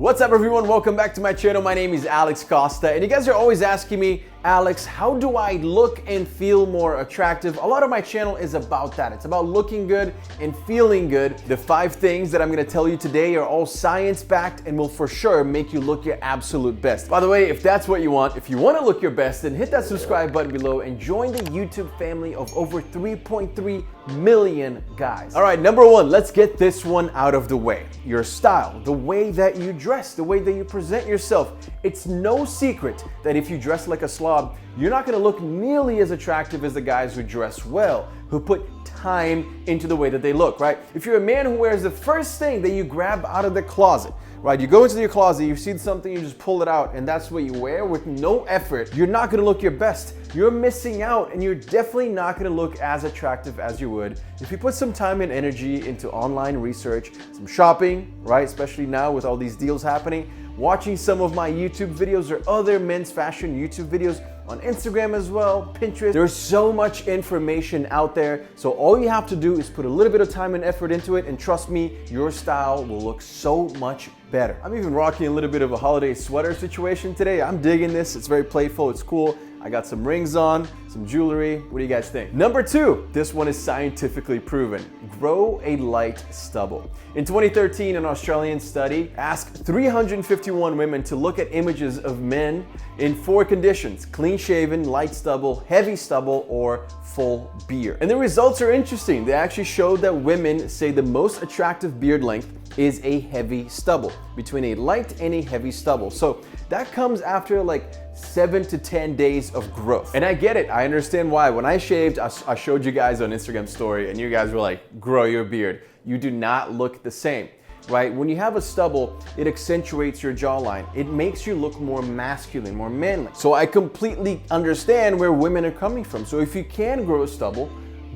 What's up everyone, welcome back to my channel. My name is Alex Costa and you guys are always asking me, Alex, how do I look and feel more attractive? A lot of my channel is about that. It's about looking good and feeling good. The 5 things that I'm gonna tell you today are all science-backed and will for sure make you look your absolute best. By the way, if that's what you want, if you wanna look your best, then hit that subscribe button below and join the YouTube family of over 3.3 million guys. All right, number 1, let's get this one out of the way. Your style, the way that you dress, the way that you present yourself. It's no secret that if you dress like a slob, you're not gonna look nearly as attractive as the guys who dress well, who put time into the way that they look, right? If you're a man who wears the first thing that you grab out of the closet, right? You go into your closet, you see something, you just pull it out, and that's what you wear with no effort, you're not gonna look your best. You're missing out, and you're definitely not gonna look as attractive as you would if you put some time and energy into online research, some shopping, right? Especially now with all these deals happening, watching some of my YouTube videos or other men's fashion YouTube videos on Instagram as well, Pinterest. There's so much information out there, so all you have to do is put a little bit of time and effort into it, and trust me, your style will look so much better. I'm even rocking a little bit of a holiday sweater situation today. I'm digging this, it's very playful, it's cool. I got some rings on, some jewelry. What do you guys think? Number 2, this one is scientifically proven. Grow a light stubble. In 2013, an Australian study asked 351 women to look at images of men in 4 conditions: clean shaven, light stubble, heavy stubble, or full beard. And the results are interesting. They actually showed that women say the most attractive beard length is a heavy stubble, between a light and a heavy stubble. So that comes after like 7 to 10 days of growth. And I get it, I understand why. When I shaved, I showed you guys on Instagram story and you guys were like, grow your beard. You do not look the same, right? When you have a stubble, it accentuates your jawline. It makes you look more masculine, more manly. So I completely understand where women are coming from. So if you can grow a stubble,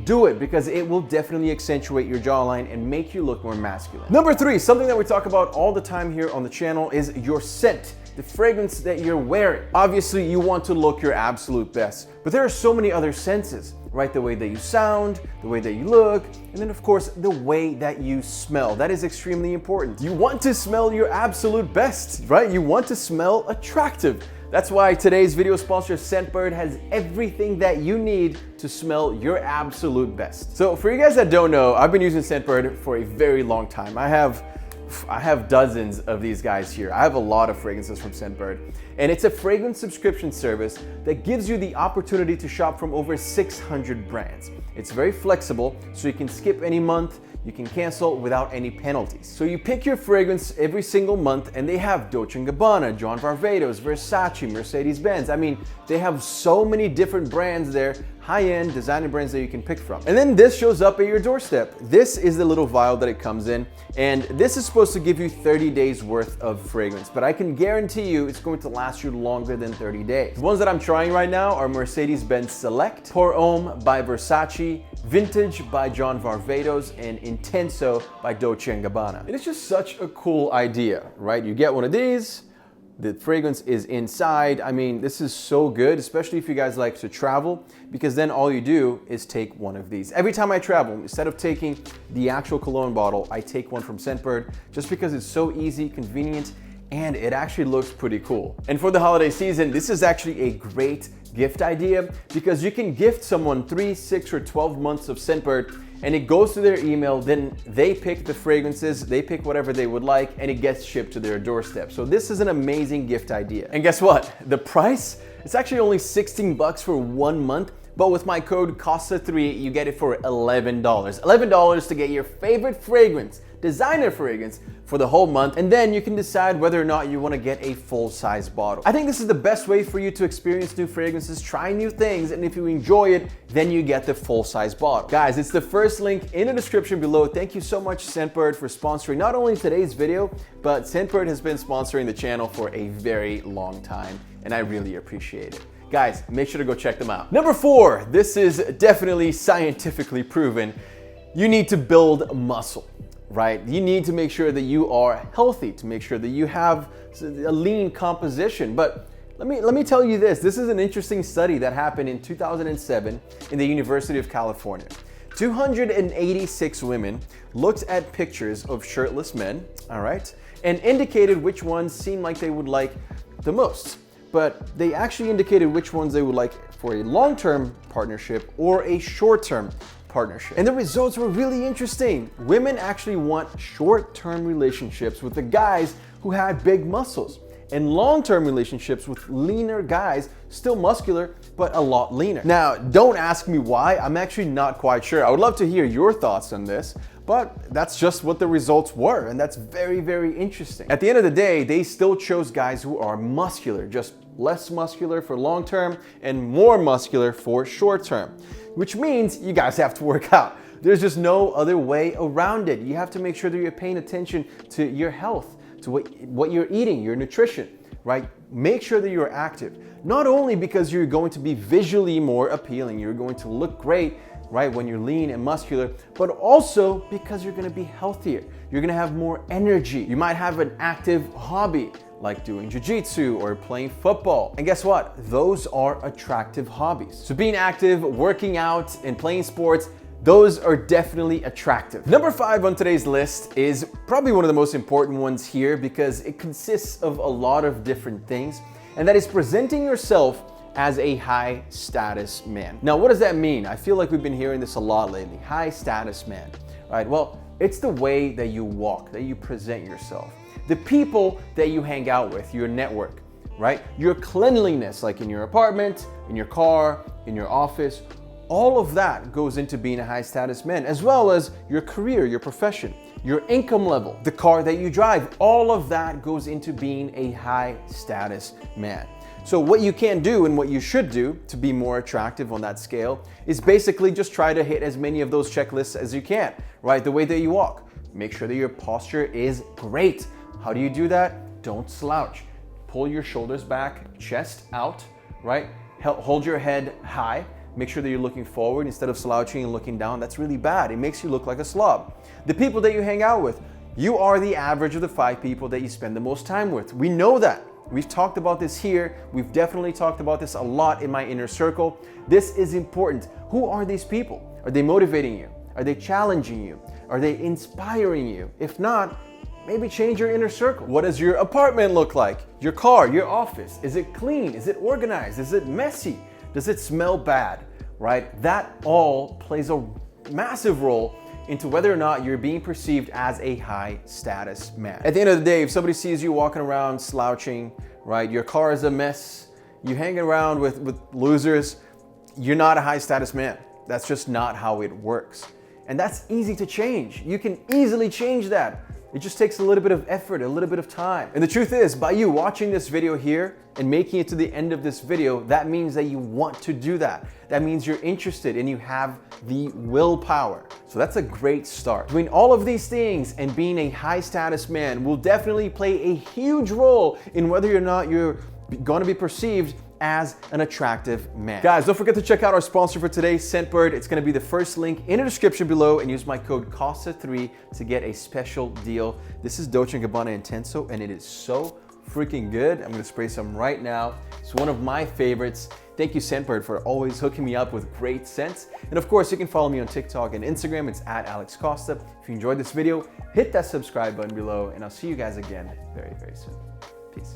do it, because it will definitely accentuate your jawline and make you look more masculine. Number 3, something that we talk about all the time here on the channel is your scent, the fragrance that you're wearing. Obviously, you want to look your absolute best, but there are so many other senses, right? The way that you sound, the way that you look, and then of course, the way that you smell. That is extremely important. You want to smell your absolute best, right? You want to smell attractive. That's why today's video sponsor, Scentbird, has everything that you need to smell your absolute best. So for you guys that don't know, I've been using Scentbird for a very long time. I have dozens of these guys here. I have a lot of fragrances from Scentbird. And it's a fragrance subscription service that gives you the opportunity to shop from over 600 brands. It's very flexible, so you can skip any month, you can cancel without any penalties. So you pick your fragrance every single month, and they have Dolce & Gabbana, John Varvatos, Versace, Mercedes-Benz. I mean, they have so many different brands there, high-end designer brands that you can pick from. And then this shows up at your doorstep. This is the little vial that it comes in, and this is supposed to give you 30 days worth of fragrance, but I can guarantee you it's going to last you longer than 30 days. The ones that I'm trying right now are Mercedes-Benz Select, Pour Homme by Versace, Vintage by John Varvatos, and Intenso by Dolce & Gabbana. And it's just such a cool idea, right? You get one of these, the fragrance is inside. I mean, this is so good, especially if you guys like to travel, because then all you do is take one of these. Every time I travel, instead of taking the actual cologne bottle, I take one from Scentbird, just because it's so easy, convenient, and it actually looks pretty cool. And for the holiday season, this is actually a great gift idea, because you can gift someone 3, 6, or 12 months of Scentbird, and it goes to their email, then they pick the fragrances, they pick whatever they would like, and it gets shipped to their doorstep. So this is an amazing gift idea. And guess what? The price, it's actually only 16 bucks for 1 month, but with my code Costa3, you get it for $11. $11 to get your favorite fragrance, designer fragrance, for the whole month, and then you can decide whether or not you want to get a full-size bottle. I think this is the best way for you to experience new fragrances, try new things, and if you enjoy it, then you get the full-size bottle. Guys, it's the first link in the description below. Thank you so much, Scentbird, for sponsoring not only today's video, but Scentbird has been sponsoring the channel for a very long time, and I really appreciate it. Guys, make sure to go check them out. Number 4, this is definitely scientifically proven. You need to build muscle, right? You need to make sure that you are healthy, to make sure that you have a lean composition. But let me tell you this. This is an interesting study that happened in 2007 in the University of California. 286 women looked at pictures of shirtless men, all right? and indicated which ones seemed like they would like the most. But they actually indicated which ones they would like for a long-term partnership or a short-term partnership. And the results were really interesting. Women actually want short-term relationships with the guys who had big muscles, and long-term relationships with leaner guys, still muscular, but a lot leaner. Now, don't ask me why. I'm actually not quite sure. I would love to hear your thoughts on this, but that's just what the results were, and that's very, very interesting. At the end of the day, they still chose guys who are muscular, just less muscular for long term and more muscular for short term, which means you guys have to work out. There's just no other way around it. You have to make sure that you're paying attention to your health, to what you're eating, your nutrition, right? Make sure that you're active. Not only because you're going to be visually more appealing, you're going to look great, right, when you're lean and muscular, but also because you're gonna be healthier. You're gonna have more energy. You might have an active hobby, like doing jiu-jitsu or playing football. And guess what? Those are attractive hobbies. So being active, working out, and playing sports, those are definitely attractive. Number 5 on today's list is probably one of the most important ones here because it consists of a lot of different things, and that is presenting yourself as a high status man. Now, what does that mean? I feel like we've been hearing this a lot lately. High status man, right? Well, it's the way that you walk, that you present yourself, the people that you hang out with, your network, right? Your cleanliness, like in your apartment, in your car, in your office, all of that goes into being a high status man, as well as your career, your profession, your income level, the car that you drive. All of that goes into being a high status man. So what you can do and what you should do to be more attractive on that scale is basically just try to hit as many of those checklists as you can, right? The way that you walk, make sure that your posture is great. How do you do that? Don't slouch. Pull your shoulders back, chest out, right? Hold your head high. Make sure that you're looking forward instead of slouching and looking down. That's really bad. It makes you look like a slob. The people that you hang out with, you are the average of the 5 people that you spend the most time with. We know that. We've talked about this here. We've definitely talked about this a lot in my inner circle. This is important. Who are these people? Are they motivating you? Are they challenging you? Are they inspiring you? If not, maybe change your inner circle. What does your apartment look like? Your car, your office? Is it clean? Is it organized? Is it messy? Does it smell bad, right? That all plays a massive role into whether or not you're being perceived as a high status man. At the end of the day, if somebody sees you walking around slouching, right? Your car is a mess, you hanging around with losers, you're not a high status man. That's just not how it works. And that's easy to change. You can easily change that. It just takes a little bit of effort, a little bit of time. And the truth is, by you watching this video here and making it to the end of this video, that means that you want to do that. That means you're interested and you have the willpower. So that's a great start. Doing all of these things and being a high status man will definitely play a huge role in whether or not you're going to be perceived as an attractive man. Guys, don't forget to check out our sponsor for today, Scentbird. It's gonna be the first link in the description below, and use my code Costa3 to get a special deal. This is Dolce & Gabbana Intenso, and it is so freaking good. I'm gonna spray some right now. It's one of my favorites. Thank you, Scentbird, for always hooking me up with great scents. And of course, you can follow me on TikTok and Instagram. It's @AlexCosta. If you enjoyed this video, hit that subscribe button below, and I'll see you guys again very, very soon. Peace.